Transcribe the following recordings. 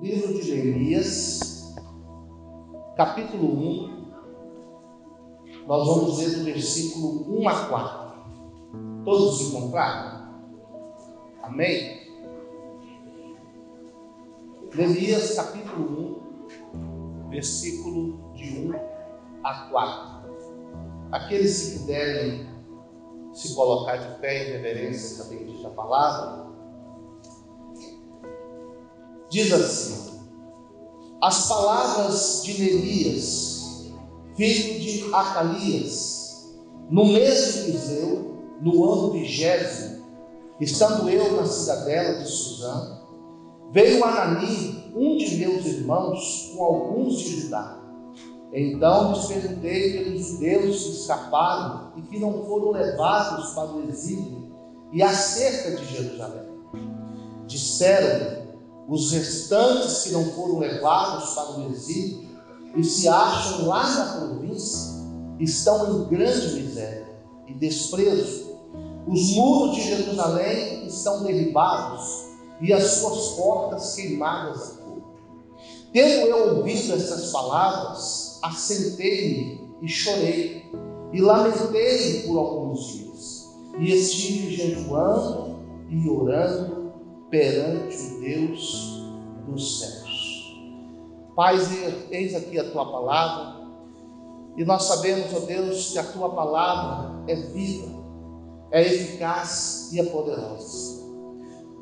Livro de Neemias, capítulo 1, nós vamos ler do versículo 1 a 4. Todos encontraram? Amém? Neemias, capítulo 1, versículo de 1 a 4. Aqueles que puderem se colocar de pé em reverência também diz a palavra. Diz assim: as palavras de Neemias, filho de Acalias, no mês de Quiseu, no ano 20, estando eu na cidadela de Suzã, veio Anani, um de meus irmãos, com alguns de Judá. Então lhes perguntei pelos judeus que escaparam e que não foram levados para o exílio e acerca de Jerusalém. Disseram-me: os restantes que não foram levados para o exílio e se acham lá na província estão em grande miséria e desprezo. Os muros de Jerusalém estão derribados e as suas portas queimadas a fogo. Tendo eu ouvido essas palavras, assentei-me e chorei e lamentei por alguns dias, e estive jejuando e orando perante o Deus dos céus. Pai, eis aqui a tua palavra, e nós sabemos, ó Deus, que a tua palavra é viva, é eficaz e é poderosa.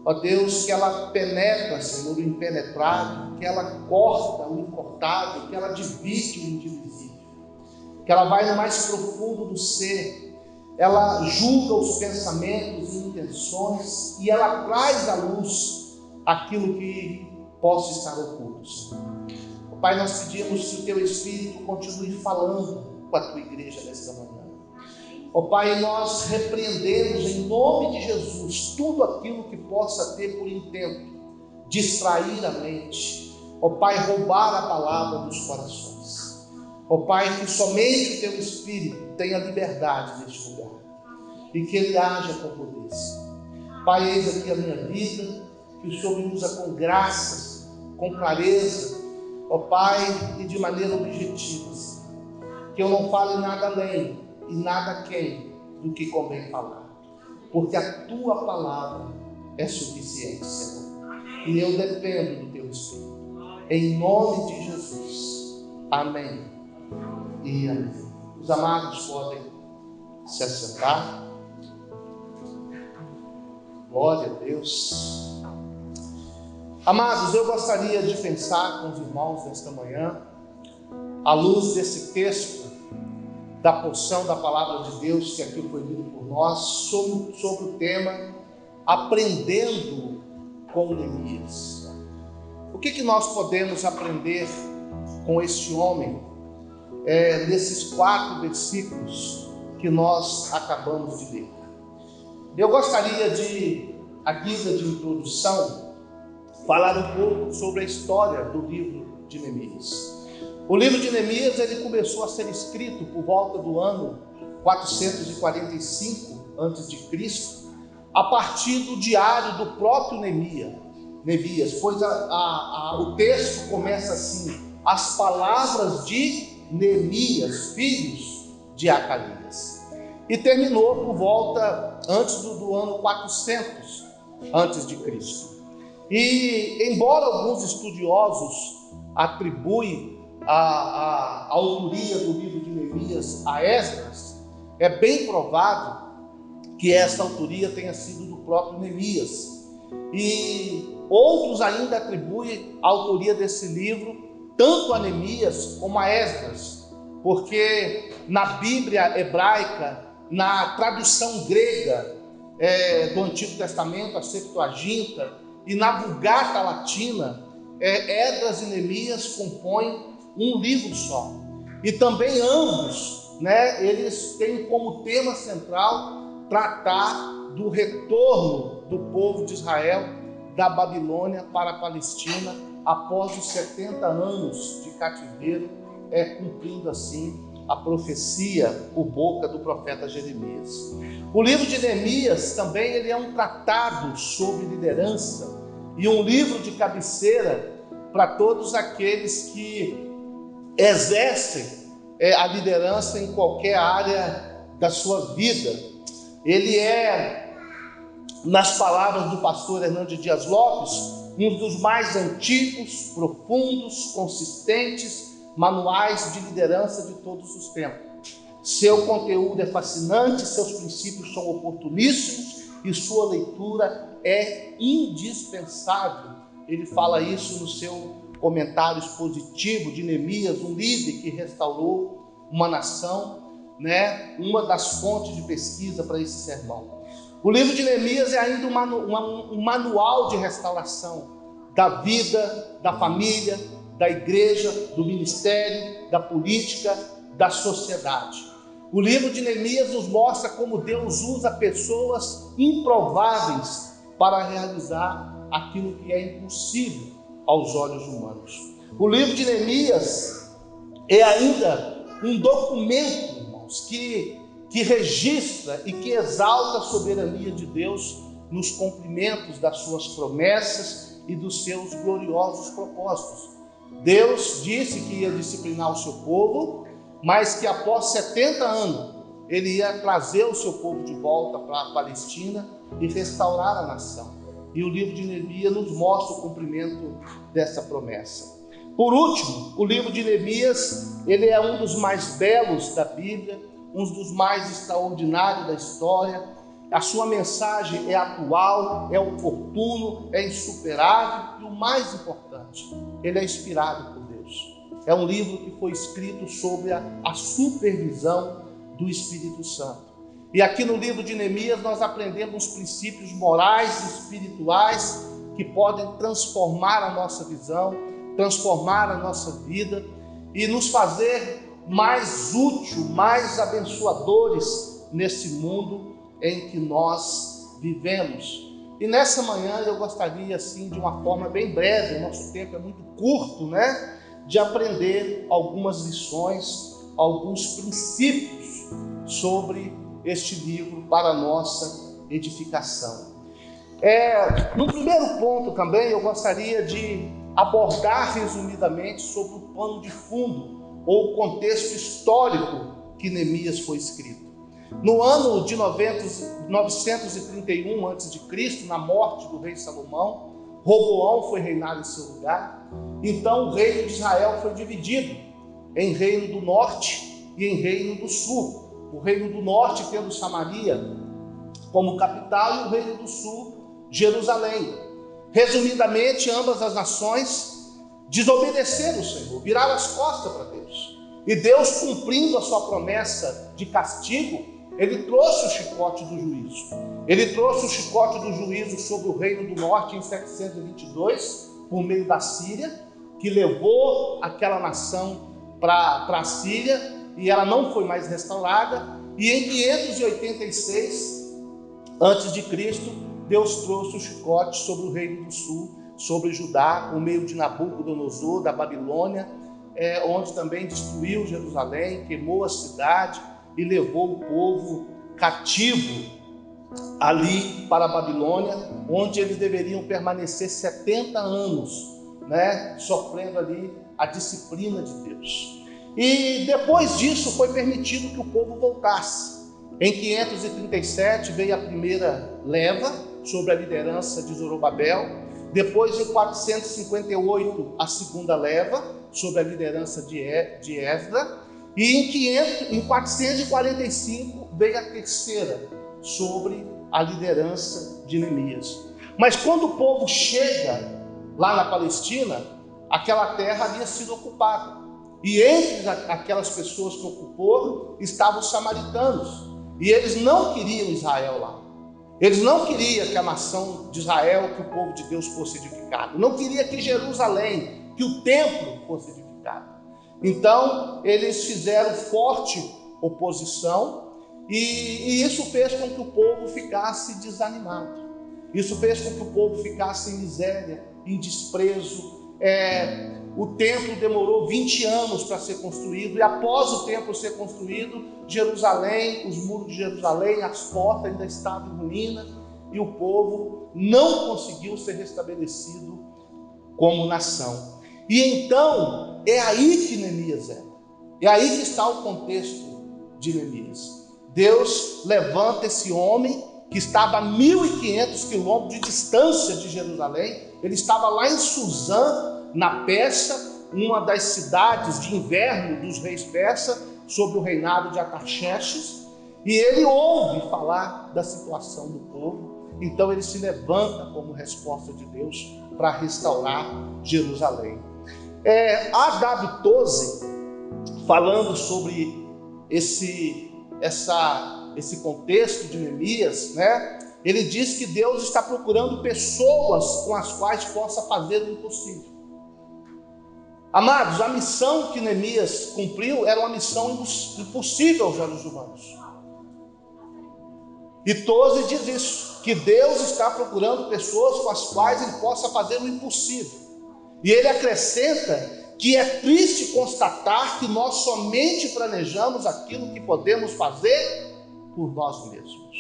Ó Deus, que ela penetra, Senhor, o impenetrável, que ela corta o incortável, que ela divide o indivisível, que ela vai no mais profundo do ser, ela julga os pensamentos e intenções e ela traz à luz aquilo que possa estar oculto, Senhor. Pai, nós pedimos que o teu Espírito continue falando com a tua igreja nesta manhã. Ó Pai, nós repreendemos em nome de Jesus tudo aquilo que possa ter por intento distrair a mente. Ó Pai, roubar a palavra dos corações. Ó Pai, que somente o teu Espírito tenha liberdade neste lugar e que ele haja com poder. Pai, eis aqui a minha vida, que o Senhor me usa com graças, com clareza, ó Pai, e de maneira objetiva, que eu não fale nada além e nada aquém do que convém falar, porque a tua palavra é suficiente, Senhor, e eu dependo do teu Espírito, em nome de Jesus, amém e amém. Os amados podem se assentar. Glória a Deus. Amados, eu gostaria de pensar com os irmãos nesta manhã, à luz desse texto, da porção da palavra de Deus que aqui foi lido por nós, sobre o tema Aprendendo com Neemias. O que nós podemos aprender com este homem nesses 4 versículos que nós acabamos de ler? Eu gostaria de, à guisa de introdução, falar um pouco sobre a história do livro de Neemias. O livro de Neemias ele começou a ser escrito por volta do ano 445 a.C., a partir do diário do próprio Neemias, pois o texto começa assim: as palavras de Neemias, filhos de Acalias, e terminou por volta antes do ano 400 a.C. E embora alguns estudiosos atribuem a autoria do livro de Neemias a Esdras, é bem provável que essa autoria tenha sido do próprio Neemias. E outros ainda atribuem a autoria desse livro tanto a Neemias como a Esdras, porque na Bíblia hebraica, na tradução grega do Antigo Testamento, a Septuaginta, e na Vulgata Latina, Esdras e Neemias compõem um livro só. E também ambos, eles têm como tema central tratar do retorno do povo de Israel da Babilônia para a Palestina após os 70 anos de cativeiro, cumprindo assim a profecia por boca do profeta Jeremias. O livro de Neemias também ele é um tratado sobre liderança e um livro de cabeceira para todos aqueles que exercem a liderança em qualquer área da sua vida. Ele é, nas palavras do pastor Hernandes Dias Lopes, um dos mais antigos, profundos, consistentes manuais de liderança de todos os tempos. Seu conteúdo é fascinante, seus princípios são oportuníssimos e sua leitura é indispensável. Ele fala isso no seu comentário expositivo de Neemias, um líder que restaurou uma nação, uma das fontes de pesquisa para esse sermão. O livro de Neemias é ainda um manual de restauração da vida, da família, da igreja, do ministério, da política, da sociedade. O livro de Neemias nos mostra como Deus usa pessoas improváveis para realizar aquilo que é impossível aos olhos humanos. O livro de Neemias é ainda um documento, irmãos, que registra e que exalta a soberania de Deus nos cumprimentos das suas promessas e dos seus gloriosos propósitos. Deus disse que ia disciplinar o seu povo, mas que após 70 anos ele ia trazer o seu povo de volta para a Palestina e restaurar a nação. E o livro de Neemias nos mostra o cumprimento dessa promessa. Por último, o livro de Neemias, ele é um dos mais belos da Bíblia, um dos mais extraordinários da história. A sua mensagem é atual, é oportuno, é insuperável e o mais importante, ele é inspirado por Deus. É um livro que foi escrito sob a supervisão do Espírito Santo. E aqui no livro de Neemias nós aprendemos princípios morais e espirituais que podem transformar a nossa visão, transformar a nossa vida e nos fazer mais útil, mais abençoadores nesse mundo em que nós vivemos. E nessa manhã eu gostaria, assim, de uma forma bem breve, o nosso tempo é muito curto, de aprender algumas lições, alguns princípios sobre este livro para a nossa edificação. No primeiro ponto também eu gostaria de abordar resumidamente sobre o pano de fundo ou o contexto histórico que Neemias foi escrito. No ano de 931 a.C., na morte do rei Salomão, Roboão foi reinar em seu lugar. Então o reino de Israel foi dividido em reino do norte e em reino do sul. O reino do norte tendo Samaria como capital e o reino do sul, Jerusalém. Resumidamente, ambas as nações desobedeceram o Senhor, viraram as costas para Deus. E Deus, cumprindo a sua promessa de castigo, ele trouxe o chicote do juízo. Ele trouxe o chicote do juízo sobre o reino do norte em 722, por meio da Síria, que levou aquela nação para a Síria, e ela não foi mais restaurada. E em 586 a.C., Deus trouxe o chicote sobre o reino do sul, sobre Judá, por meio de Nabucodonosor, da Babilônia, onde também destruiu Jerusalém, queimou a cidade e levou o povo cativo ali para a Babilônia, onde eles deveriam permanecer 70 anos, sofrendo ali a disciplina de Deus. E depois disso foi permitido que o povo voltasse. Em 537 veio a primeira leva, sob a liderança de Zorobabel. Depois, em 458, a segunda leva, sob a liderança de Esdras. E em 445 veio a terceira, sobre a liderança de Neemias. Mas quando o povo chega lá na Palestina, aquela terra havia sido ocupada. E entre aquelas pessoas que ocupou estavam os samaritanos. E eles não queriam Israel lá. Eles não queriam que a nação de Israel, que o povo de Deus fosse edificado. Não queria que Jerusalém, que o templo fosse edificado. Então, eles fizeram forte oposição e isso fez com que o povo ficasse desanimado. Isso fez com que o povo ficasse em miséria, em desprezo. O templo demorou 20 anos para ser construído, e após o templo ser construído, Jerusalém, os muros de Jerusalém, as portas ainda estavam em ruína, e o povo não conseguiu ser restabelecido como nação. E então, é aí que Neemias entra. É aí que está o contexto de Neemias. Deus levanta esse homem que estava a 1.500 quilômetros de distância de Jerusalém. Ele estava lá em Suzã, na Pérsia, uma das cidades de inverno dos reis persas, sob o reinado de Artaxerxes. E ele ouve falar da situação do povo. Então ele se levanta como resposta de Deus para restaurar Jerusalém. A.W. Tozer, falando sobre esse contexto de Neemias, né? Ele diz que Deus está procurando pessoas com as quais possa fazer o impossível. Amados, a missão que Neemias cumpriu era uma missão impossível aos olhos humanos. E Tozer diz isso, que Deus está procurando pessoas com as quais ele possa fazer o impossível. E ele acrescenta que é triste constatar que nós somente planejamos aquilo que podemos fazer por nós mesmos.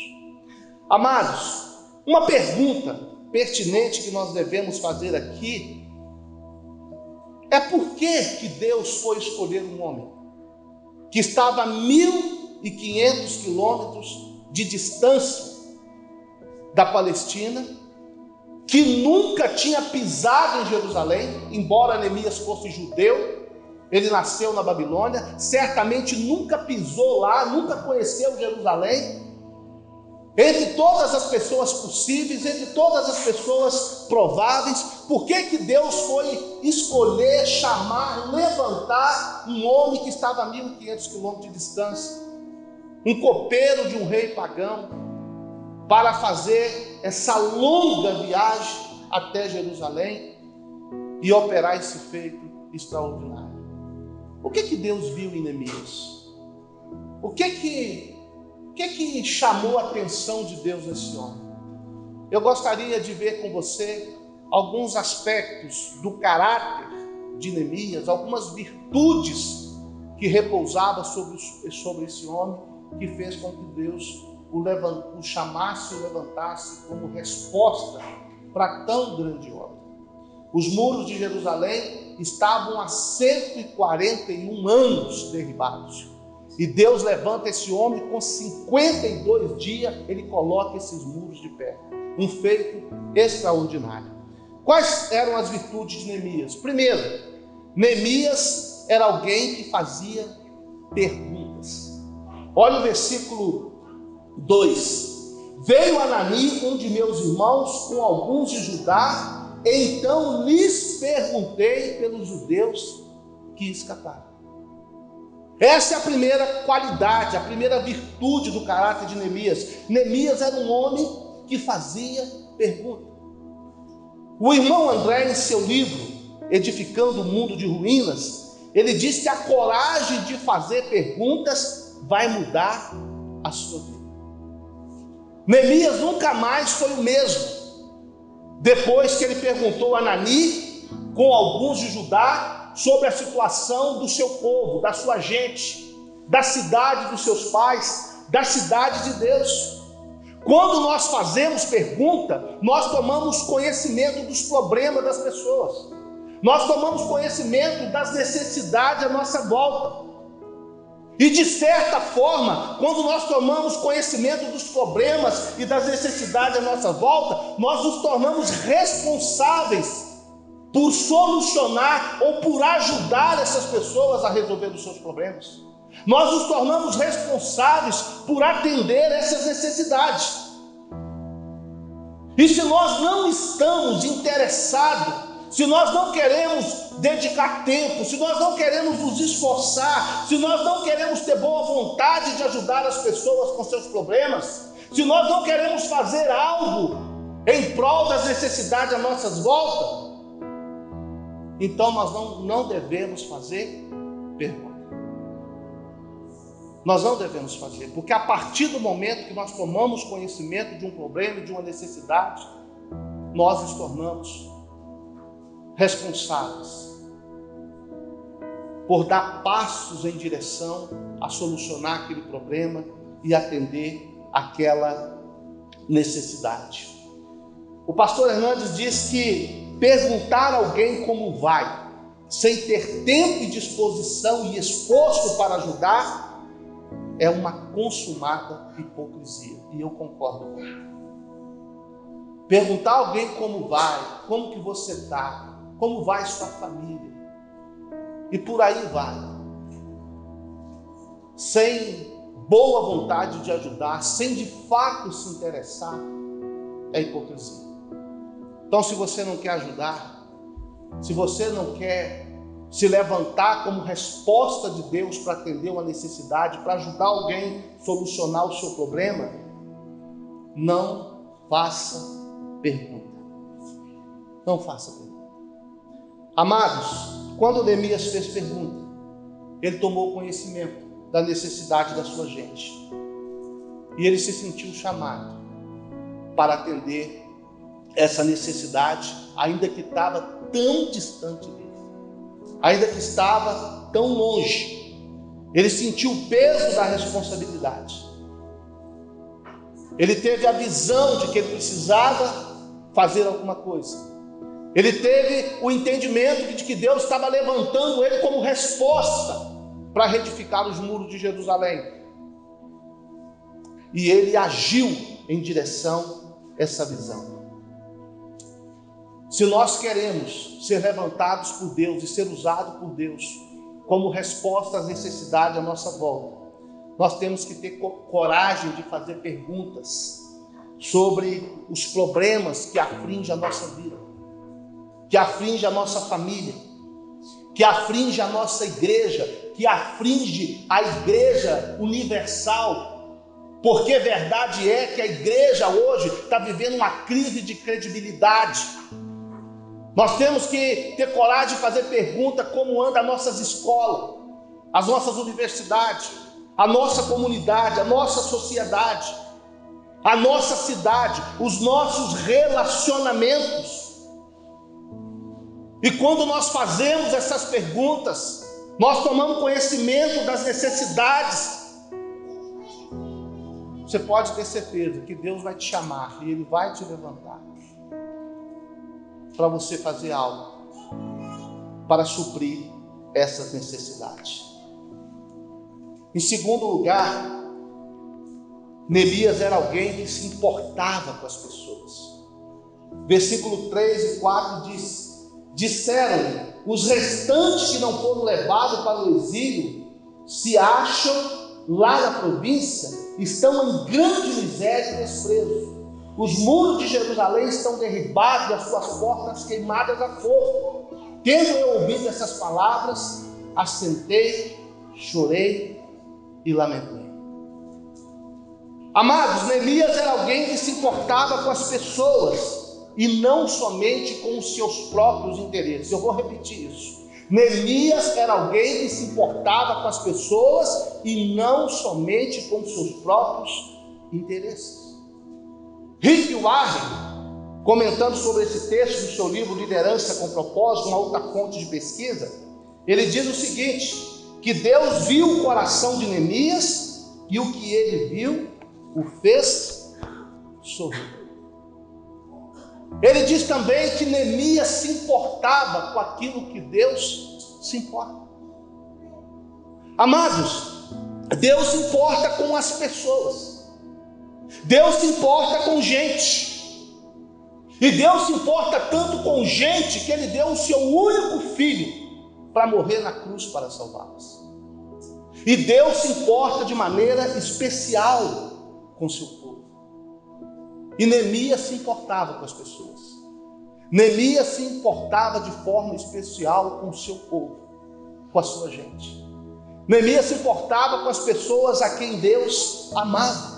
Amados, uma pergunta pertinente que nós devemos fazer aqui é por que Deus foi escolher um homem que estava a 1.500 quilômetros de distância da Palestina, que nunca tinha pisado em Jerusalém, embora Neemias fosse judeu, ele nasceu na Babilônia, certamente nunca pisou lá, nunca conheceu Jerusalém. Entre todas as pessoas possíveis, entre todas as pessoas prováveis, por que Deus foi escolher, chamar, levantar um homem que estava a 1.500 quilômetros de distância, um copeiro de um rei pagão, para fazer essa longa viagem até Jerusalém e operar esse feito extraordinário? O que Deus viu em Neemias? O que chamou a atenção de Deus nesse homem? Eu gostaria de ver com você alguns aspectos do caráter de Neemias, algumas virtudes que repousavam sobre esse homem, que fez com que Deus o chamasse e o levantasse como resposta para tão grande obra. Os muros de Jerusalém estavam há 141 anos derribados. E Deus levanta esse homem, com 52 dias ele coloca esses muros de pé. Um feito extraordinário. Quais eram as virtudes de Neemias? Primeiro, Neemias era alguém que fazia perguntas. Olha o versículo 2. Veio Anani, um de meus irmãos, com alguns de Judá, então lhes perguntei pelos judeus que escaparam. Essa é a primeira qualidade, a primeira virtude do caráter de Neemias. Neemias era um homem que fazia pergunta. O irmão André, em seu livro Edificando o Mundo de Ruínas, ele diz que a coragem de fazer perguntas vai mudar a sua vida. Neemias nunca mais foi o mesmo depois que ele perguntou a Anani, com alguns de Judá, sobre a situação do seu povo, da sua gente, da cidade dos seus pais, da cidade de Deus. Quando nós fazemos pergunta, nós tomamos conhecimento dos problemas das pessoas, nós tomamos conhecimento das necessidades à nossa volta. E de certa forma, quando nós tomamos conhecimento dos problemas e das necessidades à nossa volta, nós nos tornamos responsáveis por solucionar ou por ajudar essas pessoas a resolver os seus problemas. Nós nos tornamos responsáveis por atender essas necessidades. E se nós não estamos interessados, se nós não queremos dedicar tempo, se nós não queremos nos esforçar, se nós não queremos ter boa vontade de ajudar as pessoas com seus problemas, se nós não queremos fazer algo em prol das necessidades à nossa volta, então nós não devemos fazer pergunta. Nós não devemos fazer, porque a partir do momento que nós tomamos conhecimento de um problema, de uma necessidade, nós nos tornamos responsáveis por dar passos em direção a solucionar aquele problema e atender aquela necessidade. O pastor Hernandes diz que perguntar a alguém como vai sem ter tempo e disposição e esforço para ajudar, é uma consumada hipocrisia. E eu concordo com ele. Perguntar a alguém como vai, como que você está, como vai sua família, e por aí vai, sem boa vontade de ajudar, sem de fato se interessar, é hipocrisia. Então, se você não quer ajudar, se você não quer se levantar como resposta de Deus para atender uma necessidade, para ajudar alguém a solucionar o seu problema, não faça pergunta. Não faça pergunta. Amados, quando Neemias fez pergunta, ele tomou conhecimento da necessidade da sua gente. E ele se sentiu chamado para atender essa necessidade, ainda que estava tão distante dele, ainda que estava tão longe. Ele sentiu o peso da responsabilidade. Ele teve a visão de que ele precisava fazer alguma coisa. Ele teve o entendimento de que Deus estava levantando ele como resposta para reedificar os muros de Jerusalém. E ele agiu em direção a essa visão. Se nós queremos ser levantados por Deus e ser usados por Deus como resposta às necessidades à nossa volta, nós temos que ter coragem de fazer perguntas sobre os problemas que afligem a nossa vida, que aflige a nossa família, que aflige a nossa igreja, que aflige a igreja universal. Porque verdade é que a igreja hoje está vivendo uma crise de credibilidade. Nós temos que ter coragem de fazer pergunta como anda as nossas escolas, as nossas universidades, a nossa comunidade, a nossa sociedade, a nossa cidade, os nossos relacionamentos. E quando nós fazemos essas perguntas, nós tomamos conhecimento das necessidades. Você pode ter certeza que Deus vai te chamar e Ele vai te levantar para você fazer algo para suprir essas necessidades. Em segundo lugar, Neemias era alguém que se importava com as pessoas. Versículo 3 e 4 diz: disseram-lhe, os restantes que não foram levados para o exílio se acham lá na província, estão em grande miséria e desprezo. Os muros de Jerusalém estão derribados e as suas portas queimadas a fogo. Tendo eu ouvido essas palavras, assentei, chorei e lamentei. Amados, Neemias era alguém que se importava com as pessoas e não somente com os seus próprios interesses. Eu vou repetir isso. Neemias era alguém que se importava com as pessoas e não somente com os seus próprios interesses. Rick Warren, comentando sobre esse texto do seu livro Liderança com Propósito, uma outra fonte de pesquisa, ele diz o seguinte, que Deus viu o coração de Neemias e o que ele viu o fez sorrir. Ele diz também que Neemias se importava com aquilo que Deus se importa. Amados, Deus se importa com as pessoas. Deus se importa com gente. E Deus se importa tanto com gente que Ele deu o seu único filho para morrer na cruz para salvá-las. E Deus se importa de maneira especial com o seu povo. E Neemias se importava com as pessoas. Neemias se importava de forma especial com o seu povo, com a sua gente. Neemias se importava com as pessoas a quem Deus amava.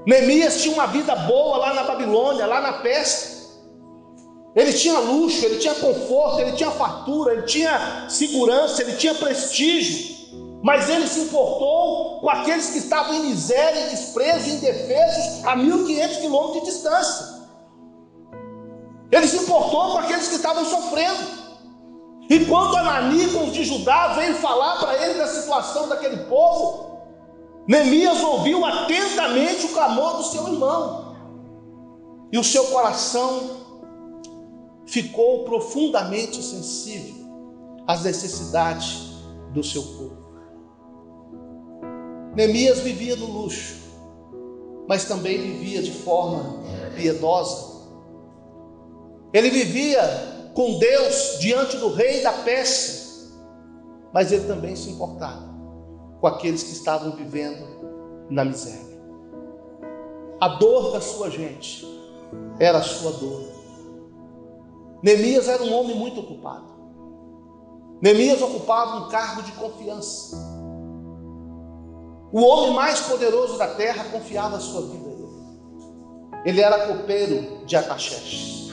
Neemias tinha uma vida boa lá na Babilônia, lá na Pérsia. Ele tinha luxo, ele tinha conforto, ele tinha fartura, ele tinha segurança, ele tinha prestígio. Mas ele se importou com aqueles que estavam em miséria, em desprezo, indefesos, a 1.500 quilômetros de distância. Ele se importou com aqueles que estavam sofrendo. E quando Ananías de Judá veio falar para ele da situação daquele povo, Neemias ouviu atentamente o clamor do seu irmão. E o seu coração ficou profundamente sensível as necessidades do seu povo. Neemias vivia no luxo, mas também vivia de forma piedosa. Ele vivia com Deus diante do rei da Pérsia, mas ele também se importava com aqueles que estavam vivendo na miséria. A dor da sua gente era a sua dor. Neemias era um homem muito ocupado. Neemias ocupava um cargo de confiança. O homem mais poderoso da terra confiava a sua vida a ele. Ele era copeiro de Artaxerxes.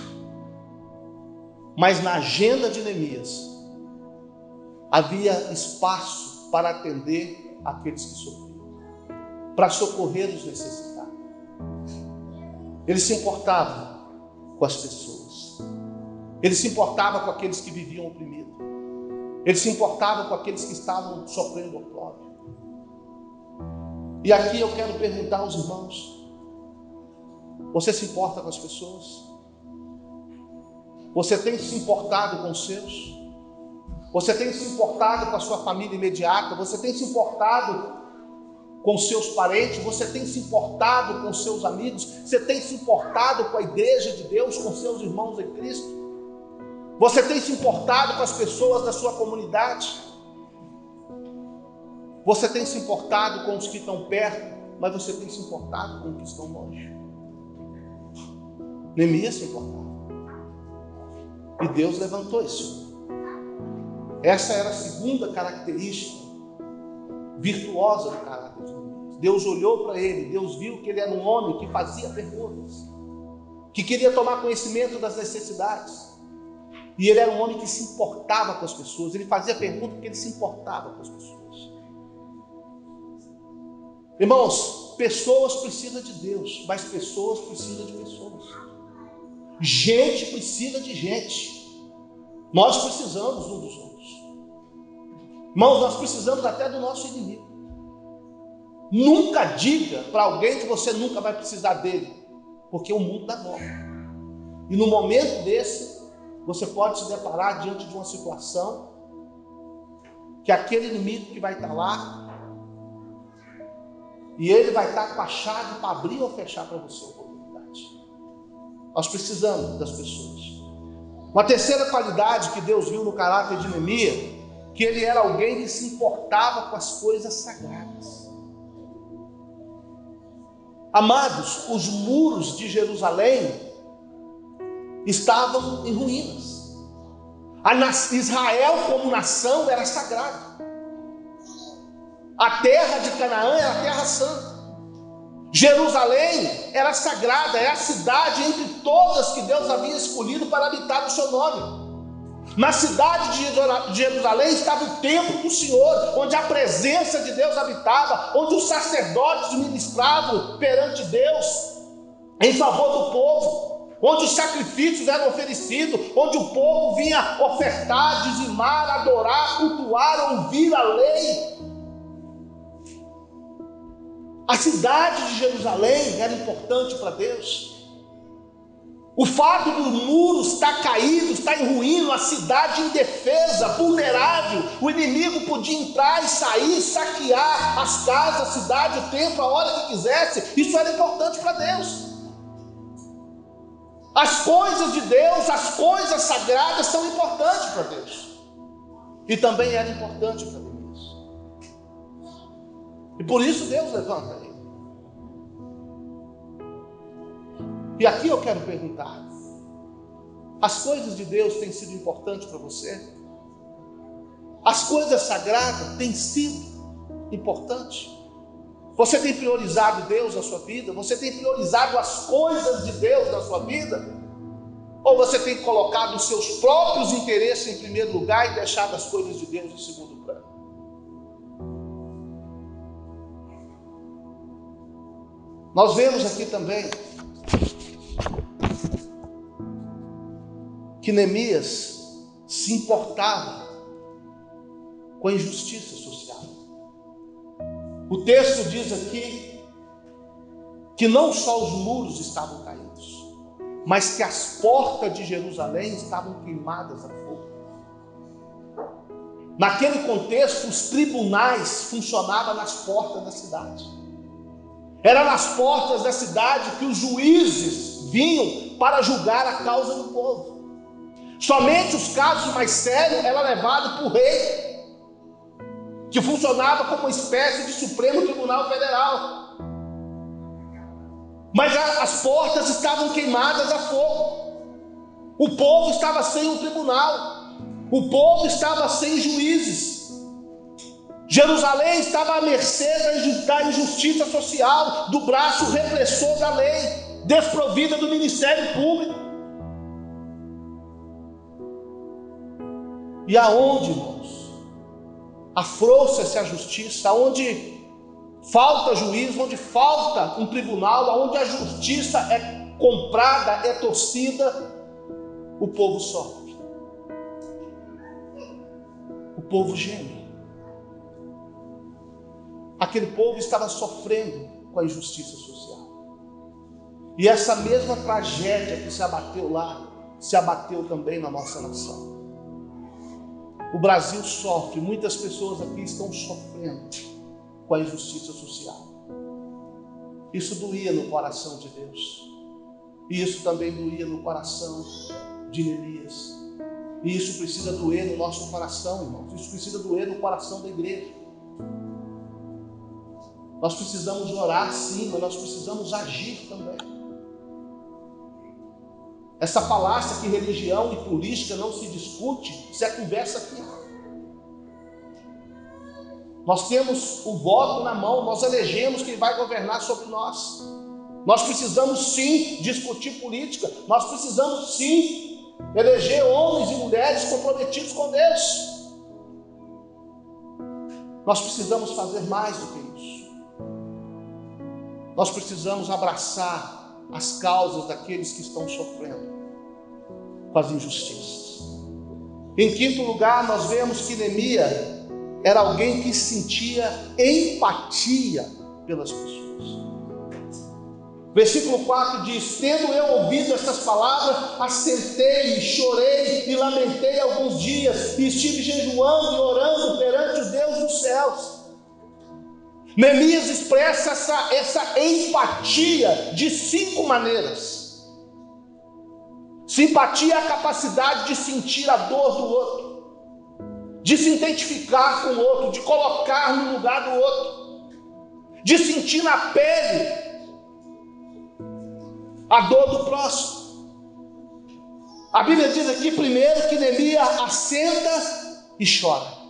Mas na agenda de Neemias havia espaço para atender aqueles que sofriam, para socorrer os necessitados. Ele se importava com as pessoas. Ele se importava com aqueles que viviam oprimidos. Ele se importava com aqueles que estavam sofrendo opróbrio. E aqui eu quero perguntar aos irmãos: você se importa com as pessoas? Você tem se importado com os seus? Você tem se importado com a sua família imediata? Você tem se importado com os seus parentes? Você tem se importado com os seus amigos? Você tem se importado com a igreja de Deus, com seus irmãos em Cristo? Você tem se importado com as pessoas da sua comunidade? Você tem se importado com os que estão perto, mas você tem se importado com os que estão longe? Neemias se importava. E Deus levantou isso. Essa era a segunda característica virtuosa do caráter de Neemias. Deus olhou para ele, Deus viu que ele era um homem que fazia perguntas, que queria tomar conhecimento das necessidades. E ele era um homem que se importava com as pessoas. Ele fazia perguntas porque ele se importava com as pessoas. Irmãos, pessoas precisam de Deus, mas pessoas precisam de pessoas. Gente precisa de gente. Nós precisamos uns dos outros. Irmãos, nós precisamos até do nosso inimigo. Nunca diga para alguém que você nunca vai precisar dele, porque o mundo dá golpe. E no momento desse, você pode se deparar diante de uma situação que aquele inimigo que vai estar lá, e ele vai estar com a chave para abrir ou fechar para você a oportunidade. Nós precisamos das pessoas. Uma terceira qualidade que Deus viu no caráter de Neemias, que ele era alguém que se importava com as coisas sagradas. Amados, os muros de Jerusalém estavam em ruínas. Israel como nação era sagrada. A terra de Canaã era a terra santa. Jerusalém era sagrada, é a cidade entre todas que Deus havia escolhido para habitar o seu nome. Na cidade de Jerusalém estava o templo do Senhor, onde a presença de Deus habitava, onde os sacerdotes ministravam perante Deus em favor do povo, onde os sacrifícios eram oferecidos, onde o povo vinha ofertar, dizimar, adorar, cultuar, ouvir a lei. A cidade de Jerusalém era importante para Deus. O fato do muro estar caído, estar em ruína, a cidade indefesa, vulnerável, o inimigo podia entrar e sair, saquear as casas, a cidade, o templo, a hora que quisesse. Isso era importante para Deus. As coisas de Deus, as coisas sagradas são importantes para Deus. E também era importante para Deus. E por isso Deus levanta ele. E aqui eu quero perguntar: as coisas de Deus têm sido importantes para você? As coisas sagradas têm sido importantes? Você tem priorizado Deus na sua vida? Você tem priorizado as coisas de Deus na sua vida? Ou você tem colocado os seus próprios interesses em primeiro lugar e deixado as coisas de Deus em segundo plano? Nós vemos aqui também que Neemias se importava com a injustiça social. O texto diz aqui que não só os muros estavam caídos, mas que as portas de Jerusalém estavam queimadas a fogo. Naquele contexto, os tribunais funcionavam nas portas da cidade. Era nas portas da cidade que os juízes vinham para julgar a causa do povo. Somente os casos mais sérios eram levados para o rei, que funcionava como uma espécie de Supremo Tribunal Federal. Mas as portas estavam queimadas a fogo. O povo estava sem um tribunal. O povo estava sem juízes. Jerusalém estava à mercê da injustiça social, do braço repressor da lei, desprovida do ministério público. E aonde, irmãos, afrouxa-se a justiça, aonde falta juízo, onde falta um tribunal, aonde a justiça é comprada, é torcida, o povo sofre. O povo geme. Aquele povo estava sofrendo com a injustiça social. E essa mesma tragédia que se abateu lá, se abateu também na nossa nação. O Brasil sofre, muitas pessoas aqui estão sofrendo com a injustiça social. Isso doía no coração de Deus. E isso também doía no coração de Neemias. E isso precisa doer no nosso coração, irmãos. Isso precisa doer no coração da igreja. Nós precisamos orar sim, mas nós precisamos agir também. Essa falácia que religião e política não se discute, isso é conversa fiada. Nós temos o voto na mão, nós elegemos quem vai governar sobre nós. Nós precisamos sim discutir política, nós precisamos sim eleger homens e mulheres comprometidos com Deus. Nós precisamos fazer mais do que isso. Nós precisamos abraçar as causas daqueles que estão sofrendo com as injustiças. Em quinto lugar, nós vemos que Neemias era alguém que sentia empatia pelas pessoas. Versículo 4 diz: tendo eu ouvido estas palavras, assentei, chorei e lamentei alguns dias, e estive jejuando e orando perante o Deus dos céus. Neemias expressa essa empatia de 5 maneiras. Simpatia é a capacidade de sentir a dor do outro, de se identificar com o outro, de colocar no lugar do outro, de sentir na pele a dor do próximo. A Bíblia diz aqui primeiro que Neemias assenta e chora.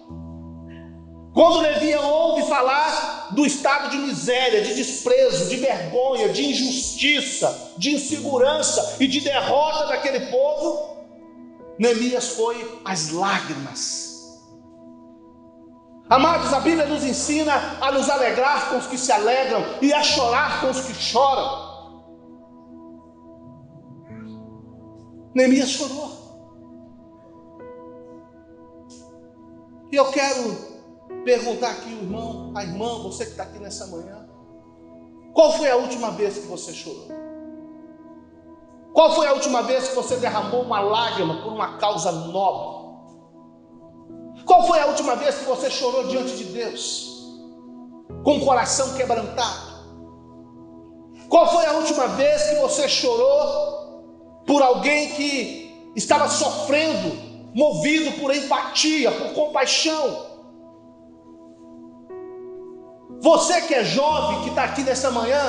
Quando Neemias ouve falar do estado de miséria, de desprezo, de vergonha, de injustiça, de insegurança e de derrota daquele povo, Neemias foi às lágrimas. Amados, a Bíblia nos ensina a nos alegrar com os que se alegram e a chorar com os que choram. Neemias chorou. E eu quero perguntar aqui, irmão, a irmã, você que está aqui nessa manhã, qual foi a última vez que você chorou? Qual foi a última vez que você derramou uma lágrima por uma causa nobre? Qual foi a última vez que você chorou diante de Deus, com o coração quebrantado? Qual foi a última vez que você chorou por alguém que estava sofrendo, movido por empatia, por compaixão? Você que é jovem, que está aqui nessa manhã,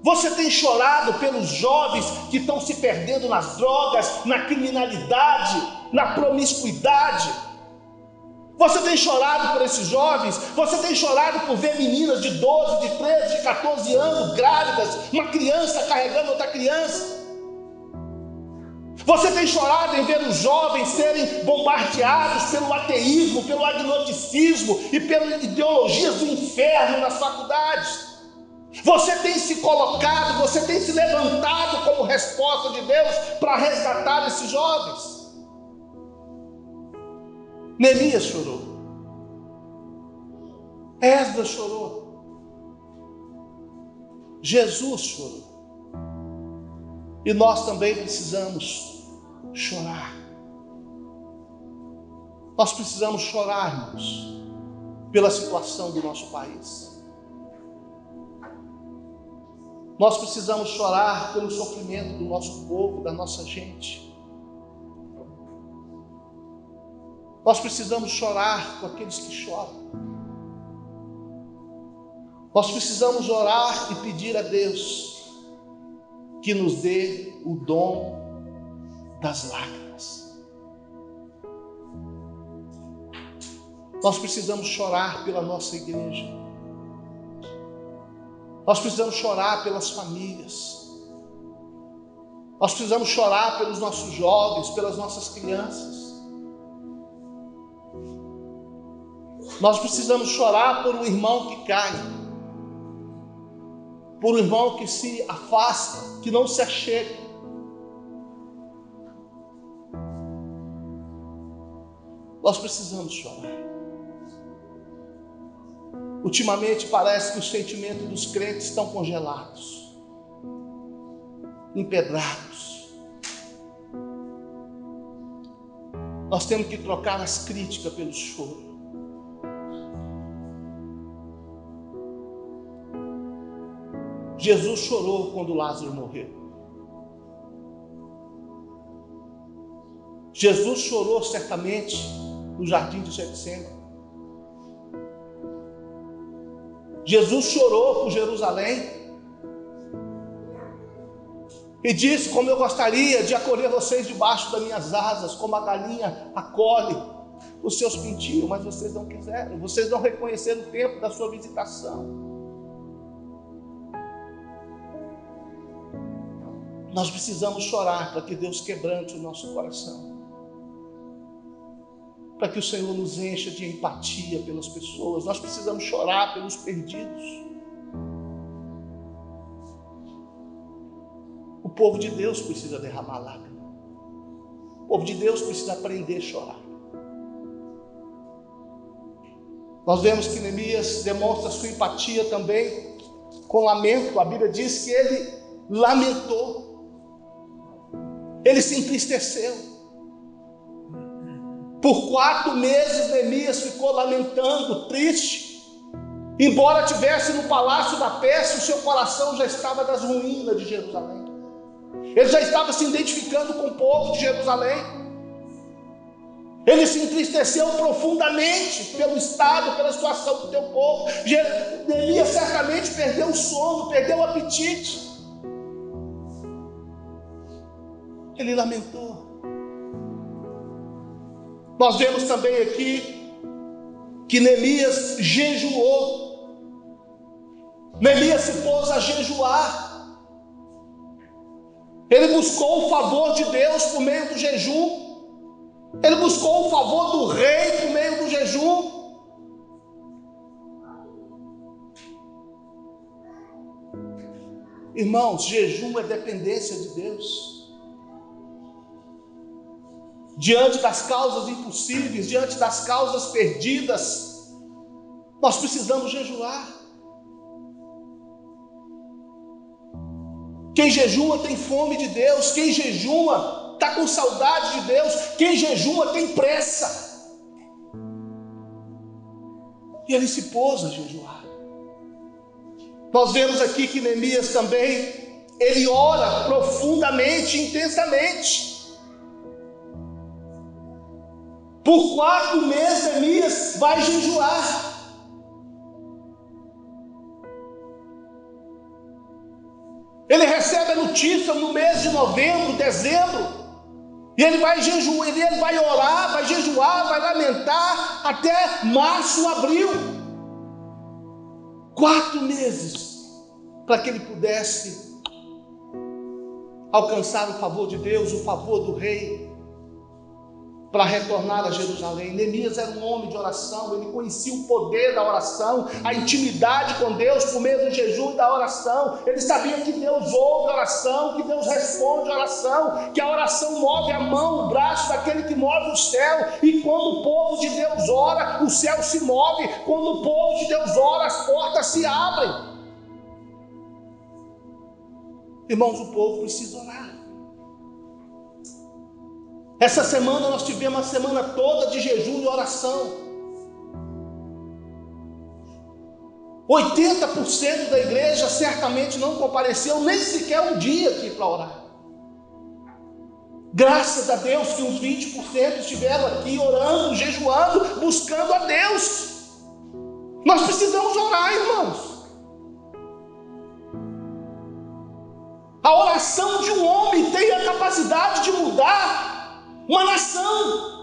você tem chorado pelos jovens que estão se perdendo nas drogas, na criminalidade, na promiscuidade? Você tem chorado por esses jovens? Você tem chorado por ver meninas de 12, de 13, de 14 anos grávidas, uma criança carregando outra criança? Você tem chorado em ver os jovens serem bombardeados pelo ateísmo, pelo agnosticismo e pelas ideologias do inferno nas faculdades? Você tem se colocado, você tem se levantado como resposta de Deus para resgatar esses jovens? Neemias chorou. Esdras chorou. Jesus chorou. E nós também precisamos chorar. Nós precisamos chorar, irmãos, pela situação do nosso país. Nós precisamos chorar pelo sofrimento do nosso povo, da nossa gente. Nós precisamos chorar com aqueles que choram. Nós precisamos orar e pedir a Deus que nos dê o dom das lágrimas. Nós precisamos chorar pela nossa igreja. Nós precisamos chorar pelas famílias. Nós precisamos chorar pelos nossos jovens, pelas nossas crianças. Nós precisamos chorar por um irmão que cai, por um irmão que se afasta, que não se achega. Nós precisamos chorar. Ultimamente parece que os sentimentos dos crentes estão congelados, empedrados. Nós temos que trocar as críticas pelo choro. Jesus chorou quando Lázaro morreu. Jesus chorou certamente no jardim de Getsêmani. Jesus chorou por Jerusalém e disse: como eu gostaria de acolher vocês debaixo das minhas asas, como a galinha acolhe os seus pintinhos, mas vocês não quiseram, vocês não reconheceram o tempo da sua visitação. Nós precisamos chorar para que Deus quebrante o nosso coração, para que o Senhor nos encha de empatia pelas pessoas. Nós precisamos chorar pelos perdidos. O povo de Deus precisa derramar lágrimas. O povo de Deus precisa aprender a chorar. Nós vemos que Neemias demonstra sua empatia também com lamento. A Bíblia diz que ele lamentou, ele se entristeceu. Por 4 meses Neemias ficou lamentando, triste. Embora estivesse no palácio da Pérsia, o seu coração já estava nas ruínas de Jerusalém. Ele já estava se identificando com o povo de Jerusalém. Ele se entristeceu profundamente pelo estado, pela situação do teu povo. Neemias certamente perdeu o sono, perdeu o apetite. Ele lamentou. Nós vemos também aqui que Neemias jejuou. Neemias se pôs a jejuar. Ele buscou o favor de Deus por meio do jejum. Ele buscou o favor do rei por meio do jejum. Irmãos, jejum é dependência de Deus. Diante das causas impossíveis, diante das causas perdidas, nós precisamos jejuar. Quem jejua tem fome de Deus. Quem jejua está com saudade de Deus. Quem jejua tem pressa. E ele se pôs a jejuar. Nós vemos aqui que Neemias também, ele ora profundamente, intensamente. Por 4 meses Neemias vai jejuar. Ele recebe a notícia no mês de novembro, dezembro, e ele vai jejuar, ele vai orar, vai jejuar, vai lamentar até março, abril. 4 meses para que ele pudesse alcançar o favor de Deus, o favor do rei, para retornar a Jerusalém. Neemias era um homem de oração. Ele conhecia o poder da oração, a intimidade com Deus por meio do jejum e da oração. Ele sabia que Deus ouve a oração, que Deus responde a oração, que a oração move a mão, o braço daquele que move o céu. E quando o povo de Deus ora, o céu se move. Quando o povo de Deus ora, as portas se abrem. Irmãos, o povo precisa orar. Essa semana nós tivemos uma semana toda de jejum e oração. 80% da igreja certamente não compareceu nem sequer um dia aqui para orar. Graças a Deus que uns 20% estiveram aqui orando, jejuando, buscando a Deus. Nós precisamos orar, irmãos. A oração de um homem tem a capacidade de mudar uma nação.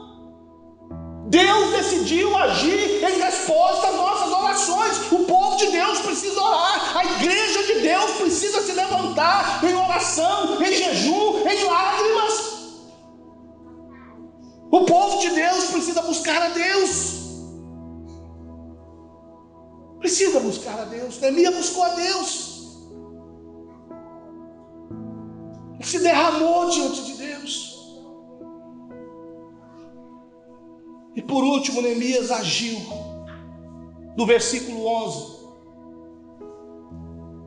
Deus decidiu agir em resposta às nossas orações. O povo de Deus precisa orar. A igreja de Deus precisa se levantar em oração, em jejum, em lágrimas. O povo de Deus precisa buscar a Deus. Precisa buscar a Deus. Neemias buscou a Deus. Ele se derramou diante de Deus. E por último, Neemias agiu. No versículo 11.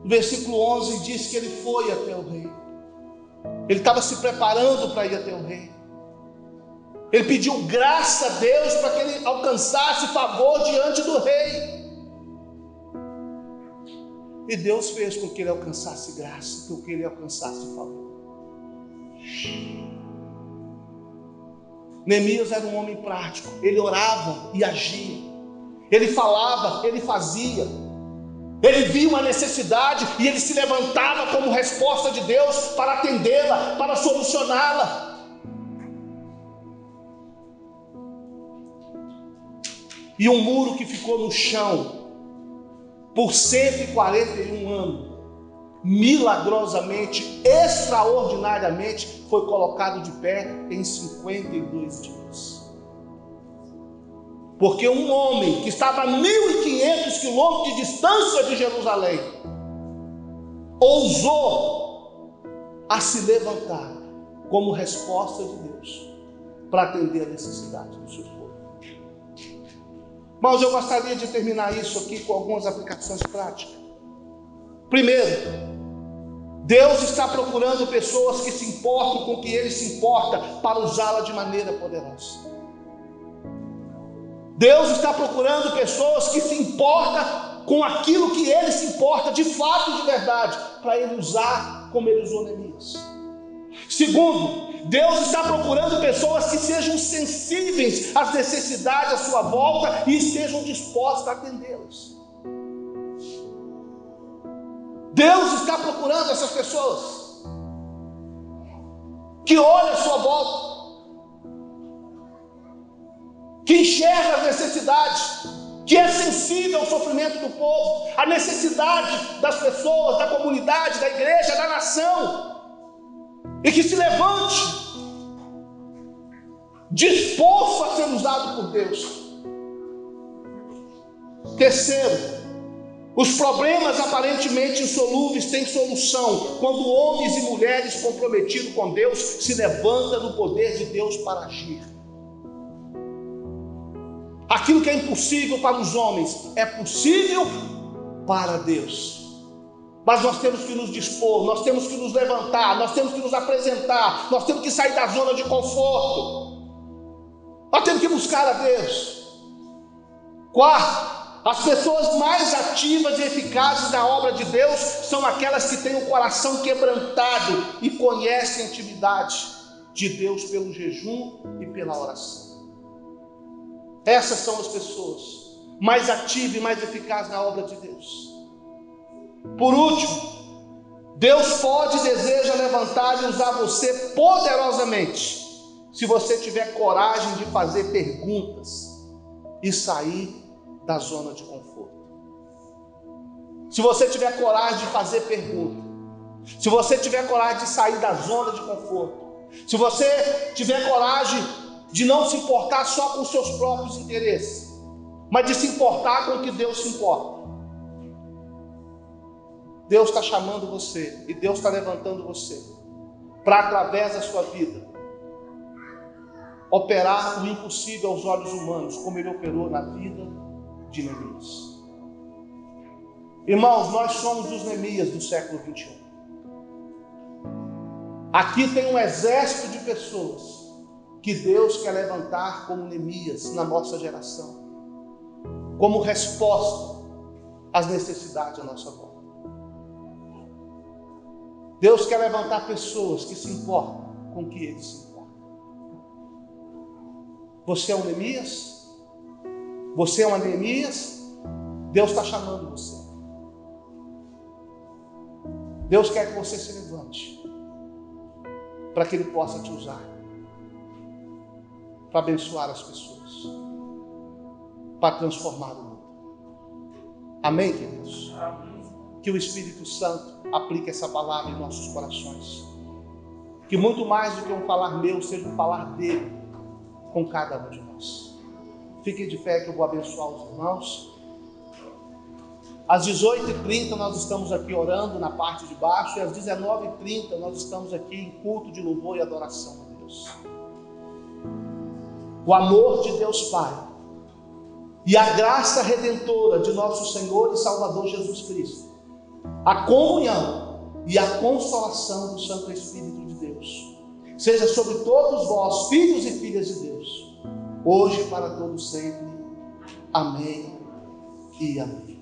No versículo 11 diz que ele foi até o rei. Ele estava se preparando para ir até o rei. Ele pediu graça a Deus para que ele alcançasse favor diante do rei. E Deus fez com que ele alcançasse graça, com que ele alcançasse favor. Neemias era um homem prático. Ele orava e agia. Ele falava, ele fazia. Ele via uma necessidade e ele se levantava como resposta de Deus para atendê-la, para solucioná-la. E um muro que ficou no chão por 141 anos, milagrosamente, extraordinariamente, foi colocado de pé em 52 dias. Porque um homem que estava a 1.500 quilômetros de distância de Jerusalém ousou a se levantar como resposta de Deus para atender a necessidade do seu povo. Mas eu gostaria de terminar isso aqui com algumas aplicações práticas. Primeiro, Deus está procurando pessoas que se importam com o que Ele se importa para usá-la de maneira poderosa. Deus está procurando pessoas que se importam com aquilo que Ele se importa de fato, de verdade, para Ele usar como Ele usou Neemias. Segundo, Deus está procurando pessoas que sejam sensíveis às necessidades à sua volta e estejam dispostas a atendê-las. Deus está procurando essas pessoas que olham à sua volta, que enxergam as necessidades, que é sensível ao sofrimento do povo, à necessidade das pessoas, da comunidade, da igreja, da nação, e que se levante disposto a ser usado por Deus. Terceiro, os problemas aparentemente insolúveis têm solução quando homens e mulheres comprometidos com Deus se levantam no poder de Deus para agir. Aquilo que é impossível para os homens é possível para Deus. Mas nós temos que nos dispor, nós temos que nos levantar, nós temos que nos apresentar, nós temos que sair da zona de conforto, nós temos que buscar a Deus. Quarto, as pessoas mais ativas e eficazes na obra de Deus são aquelas que têm o coração quebrantado e conhecem a intimidade de Deus pelo jejum e pela oração. Essas são as pessoas mais ativas e mais eficazes na obra de Deus. Por último, Deus pode e deseja levantar e usar você poderosamente, se você tiver coragem de fazer perguntas e sair da zona de conforto. Se você tiver coragem de fazer perguntas, se você tiver coragem de sair da zona de conforto, se você tiver coragem de não se importar só com os seus próprios interesses, mas de se importar com o que Deus se importa, Deus está chamando você e Deus está levantando você para, através da sua vida, operar o impossível aos olhos humanos, como Ele operou na vida de Neemias. Irmãos, nós somos os Neemias do século 21. Aqui tem um exército de pessoas que Deus quer levantar como Neemias na nossa geração, como resposta às necessidades da nossa volta. Deus quer levantar pessoas que se importam com o que Ele se importa. Você é um Neemias? Você é uma Neemias? Deus está chamando você. Deus quer que você se levante para que Ele possa te usar para abençoar as pessoas, para transformar o mundo. Amém, queridos? Que o Espírito Santo aplique essa palavra em nossos corações. Que muito mais do que um falar meu, seja um falar dele com cada um de nós. Fiquem de pé que eu vou abençoar os irmãos. Às 18h30 nós estamos aqui orando na parte de baixo, e às 19h30 nós estamos aqui em culto de louvor e adoração a Deus. O amor de Deus Pai e a graça redentora de nosso Senhor e Salvador Jesus Cristo, a comunhão e a consolação do Santo Espírito de Deus, seja sobre todos vós, filhos e filhas de Deus, hoje e para todos sempre. Amém e amém.